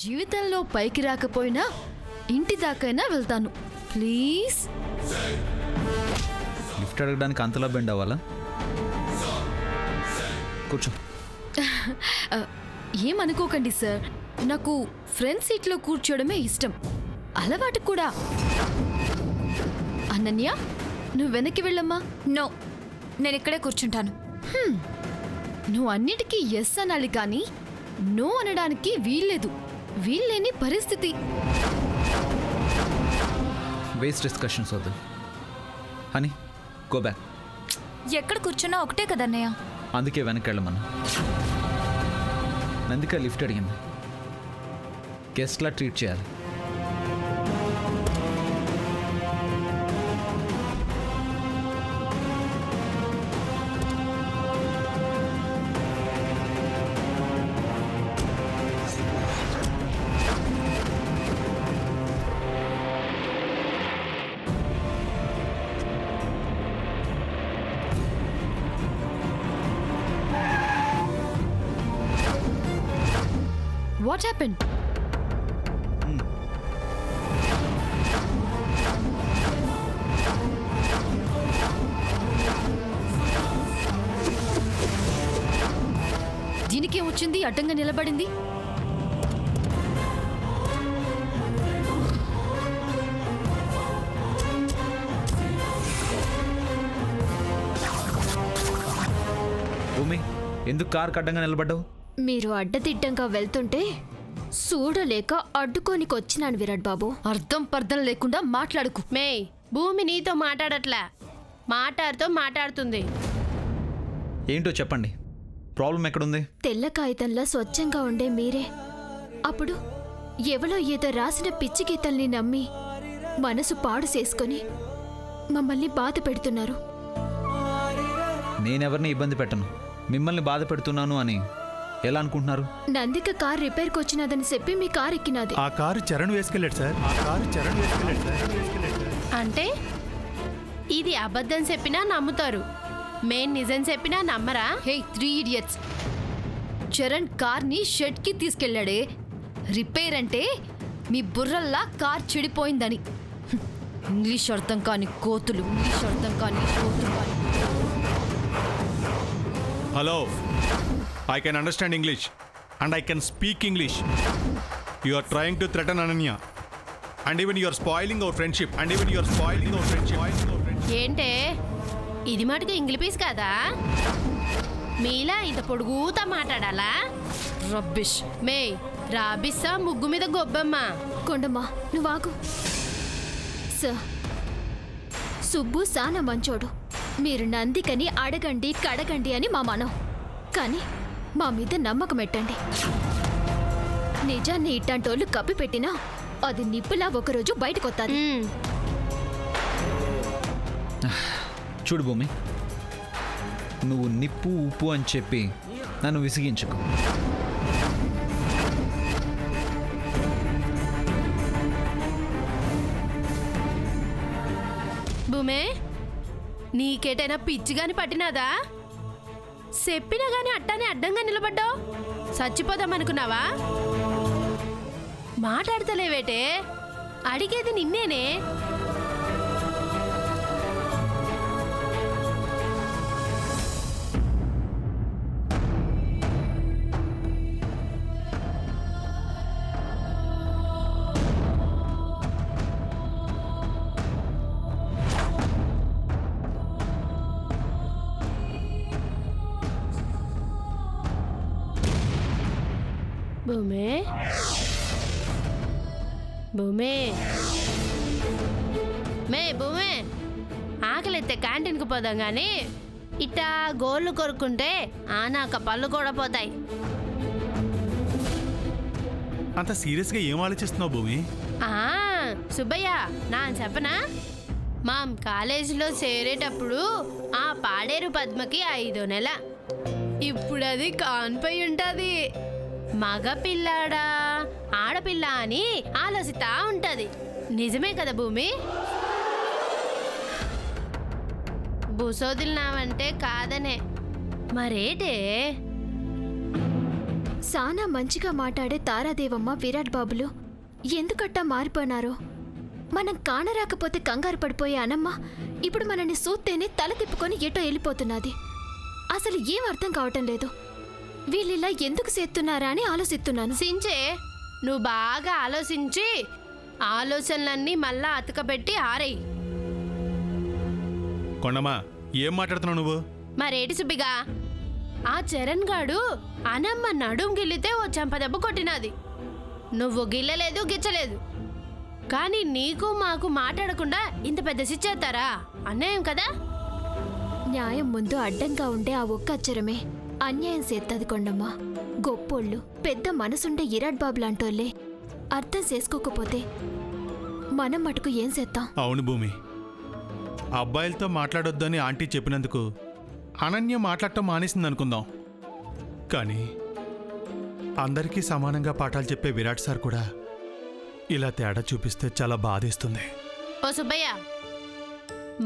జీవితంలో పైకి రాకపోయినా ఇంటి దాకైనా వెళ్తాను. ప్లీజ్. లిఫ్ట్ అడగడానికి అంతలా బెండ్ అవ్వాలా? కూర్చో. ఏమనుకోకండి సార్, నాకు ఫ్రంట్ సీట్లో కూర్చోవడమే ఇష్టం, అలవాటు కూడా. అనన్య, నువ్వు వెనక్కి వెళ్ళమ్మా. నో, నేను ఇక్కడే కూర్చుంటాను. నువ్వు అన్నిటికీ ఎస్ అనాలి కానీ నో అనడానికి వీల్లేదు. వీల్లేని పరిస్థితి. వేస్ట్ డిస్కషన్స్ వద్దు. Honey, go back. ఎక్కడ కూర్చున్నా ఒకటే కదన్నయ్య. అందుకే వెనక్కి వెళ్ళమన్నా. నందిక లిఫ్ట్ అడిగింది. గెస్ట్లా ట్రీట్ చేయాలి. What happened? దీనికేం వచ్చింది? అడ్డంగా నిలబడింది. భూమి, ఎందుకు కార్ అడ్డంగా నిలబడ్డావు? మీరు అడ్డదిడ్డంగా వెళ్తుంటే చూడలేక అడ్డుకోనికొచ్చినాను విరాట్ బాబు. అర్థం పర్థం లేకుండా మాట్లాడుకు. మే, భూమి నీతో మాట్లాడట్లా, మాట్లాడుతుంది. ఏంటో చెప్పండి, ప్రాబ్లం ఎక్కడుంది? తెల్ల కాగితంలా స్వచ్ఛంగా ఉండే మీరే అప్పుడు ఎవలో ఏదో రాసిన పిచ్చి గీతల్ని నమ్మి మనసు పాడు చేసుకొని మమ్మల్ని బాధ పెడుతున్నారు. నేనెవరిని ఇబ్బంది పెట్టను. మిమ్మల్ని బాధ పెడుతున్నాను అని ఎలా అనుకుంటున్నారు? నందిక కార్ రిపేర్కి వచ్చినదని చెప్పి మీ కార్ ఎక్కినది. ఆ కారు చరణ్ వేసుకెళ్ళాడు సార్. అంటే ఇది అబద్ధం చెప్పినా నమ్ముతారు, మేం నిజం చెప్పినా నమ్మరా? హే 3 idiots, చరణ్ కార్ని షెడ్కి తీసుకెళ్లాడే. రిపేర్ అంటే మీ బుర్రల్లా కార్ చెడిపోయిందని. ఇంగ్లీష్ అర్థం కాని కోతులు. Hello, I can understand English and I can speak English. You are trying to threaten Ananya and even you are spoiling our friendship. ఏంటే ఇది మటుకు ఇంగ్లీష్ కాదా? మీలా ఇంత పొడుగుతా మాట్లాడాలా? రబ్బిష్. మే, రాబిస్సా ముగ్గు మీద గొబ్బమ్మ. కొండమ్మా నువ్వాగు. సార్, సుబ్బు సానా మంచోడు. మీరు నందికని అడగండి కడగండి అని మా మనం, కానీ మా మీద నమ్మకం పెట్టండి. నిజాన్ని ఇట్టంటోళ్ళు కప్పి పెట్టినా అది నిప్పులా ఒకరోజు బయటకొత్తాది. చూడు భూమి, నువ్వు నిప్పు ఉప్పు అని చెప్పి నన్ను విసిగించుకో. భూమే, నీకేటైనా పిచ్చిగాని పట్టినాదా? చెప్పినా గాని అట్టానే అడ్డంగా నిలబడ్డావు. చచ్చిపోదామనుకున్నావా? మాట్లాడతలేవేటే, అడిగేది నిన్నేనే. భూమే, భూమే, ఆకలిస్తే క్యాంటీన్కి పోదాం కానీ ఇట్టా గోళ్ళు కొరుక్కుంటే ఆనాక పళ్ళు కూడా పోతాయి. అంత సీరియస్గా ఏం ఆలోచిస్తున్నావు భూమి? సుబ్బయ్య, నా చెప్పనా? మాం కాలేజీలో చేరేటప్పుడు ఆ పాడేరు పద్మకి 5వ నెల. ఇప్పుడు అది కాన్పై ఉంటుంది. మగ పిల్లాడా ఆడపిల్ల అని ఆలోచిస్తా ఉంటది. నిజమే కదా భూమి? బుసోదిలినావంటే కాదనే. మరేటే సానా మంచిగా మాట్లాడే తారాదేవమ్మ విరాట్ బాబులు ఎందుకట్టా మారిపోయినారో. మనం కానరాకపోతే కంగారు పడిపోయే అనమ్మ ఇప్పుడు మనల్ని సూత్తేనే తల తిప్పుకొని ఎటో వెళ్ళిపోతున్నది. అసలు ఏం అర్థం కావటం లేదు. వీళ్ళిలా ఎందుకు చేస్తున్నారా అని ఆలోచిస్తున్నాను. సించే, నువ్వు బాగా ఆలోచించి ఆలోచనలన్నీ మళ్ళా అతకబెట్టి ఆరేయి. కొండమ్మా ఏం మాట్లాడుతున్నావు నువ్వు? మరేటి సుబ్బిగా, ఆ చరణ్ గాడు అనమ్మ నడుం గిల్లితే ఓ చెంపదెబ్బ కొట్టినది. నువ్వు గిల్లలేదు గిచ్చలేదు, కానీ నీకు మాకు మాట్లాడకుండా ఇంత పెద్ద సిచ్చేస్తారా? అన్యాయం కదా. న్యాయం ముందు అడ్డంగా ఉండే ఆ ఒక్క అక్షరమే అన్యాయం చేత్తది కొండమ్మ. గొప్పోళ్ళు పెద్ద మనసుండే ఇరాట్ బాబు లాంటోళ్ళే అర్థం చేసుకోకపోతే మనం మటుకు ఏం చేస్తాం? అవును భూమి, అబ్బాయిలతో మాట్లాడొద్దని ఆంటీ చెప్పినందుకు అనన్య మాట్లాడటం మానేసింది అనుకుందాం. కానీ అందరికీ సమానంగా పాఠాలు చెప్పే విరాట్ సార్ కూడా ఇలా తేడా చూపిస్తే చాలా బాధేస్తుంది. ఓ సుబ్బయ్య,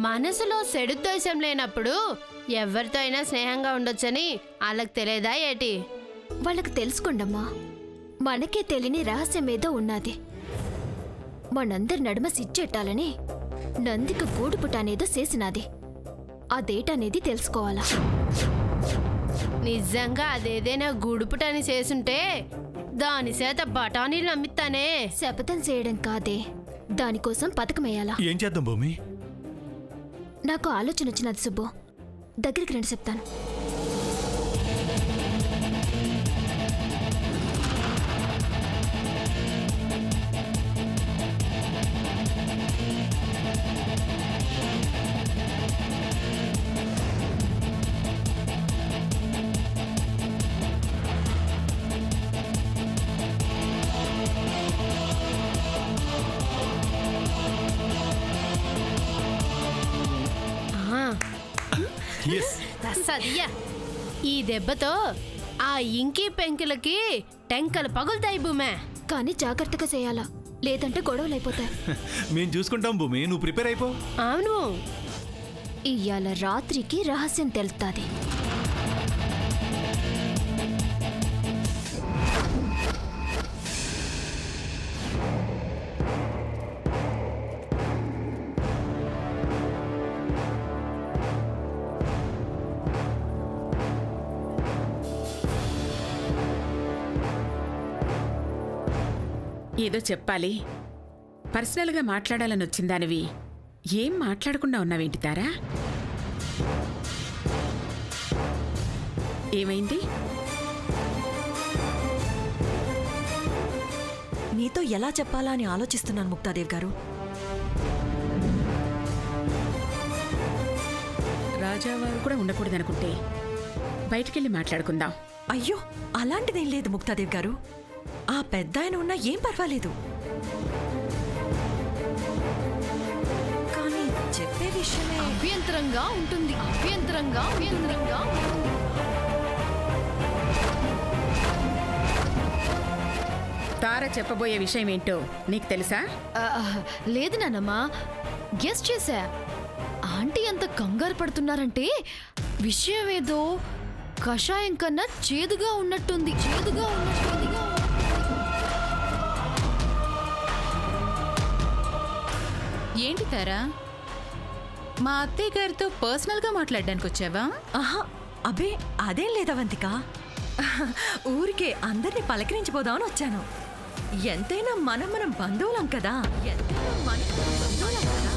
మనసులో సెడుద్వేషం లేనప్పుడు ఎవరితో అయినా స్నేహంగా ఉండొచ్చని వాళ్ళకి తెలియదా ఏటి? వాళ్ళకి తెలుసుకోండమ్మా, మనకే తెలియని రహస్యమేదో ఉన్నది. మనందరి నడుమ సిచ్చెట్టాలని నందిక గూడుపుటనేదో చేసినది. అదేటనేది తెలుసుకోవాలా. నిజంగా అదేదైనా గుడుపుటని చేసుంటే దాని చేత బఠానీలు నమ్మిస్తానే. శపథం చేయడం కాదే, దానికోసం పథకమేయాలా. ఏం చేద్దాం భూమి? నాకు ఆలోచన వచ్చినది సుబ్బు, దగ్గరికి రండి చెప్తాను. ఎస్, సదియ్యా, ఈ దెబ్బతో ఆ ఇంకి పెంకులకి టెంకలు పగులుతాయి భూమే. కానీ జాగ్రత్తగా చేయాలా, లేదంటే గొడవలైపోతాయి. మేము చూసుకుంటాం భూమి, నువ్వు ప్రిపేర్ అయిపో. అవును, ఇయ్యాల రాత్రికి రహస్యం తెలుస్తుంది. ఏదో చెప్పాలి, పర్సనల్గా మాట్లాడాలని వచ్చిందానివి ఏం మాట్లాడకుండా ఉన్నావేంటి తారా? ఏమైంది? నీతో ఎలా చెప్పాలా అని ఆలోచిస్తున్నాను ముక్తాదేవ్ గారు. రాజావారు కూడా ఉండకూడదనుకుంటే బయటికెళ్ళి మాట్లాడుకుందాం. అయ్యో, అలాంటిదేం లేదు ముక్తాదేవ్ గారు. ఆ పెద్ద ఆయన ఉన్నా ఏం పర్వాలేదు. కానీ చెప్పే విషయమే అభ్యంతరంగా ఉంటుంది. అభ్యంతరంగా అభ్యంతరంగా ఉంటుంది. తార చెప్పబోయే విషయం ఏంటో నీకు తెలుసా? లేదు నానమ్మా, గెస్ చేశా. ఆంటీ అంత కంగారు పడుతున్నారంటే విషయం ఏదో కషాయం కన్నా చేదుగా ఉన్నట్టుంది. చేదుగా ఉన్నట్టుంది. ఏంటి తారా, మా అత్తయ్య గారితో పర్సనల్గా మాట్లాడడానికి వచ్చావా? ఆహా, అబే అదేం లేదవంతిక. ఊరికే అందరినీ పలకరించిపోదామని వచ్చాను. ఎంతైనా మనం బంధువులం కదా. ఎంతైనా మనం బంధువులం కదా.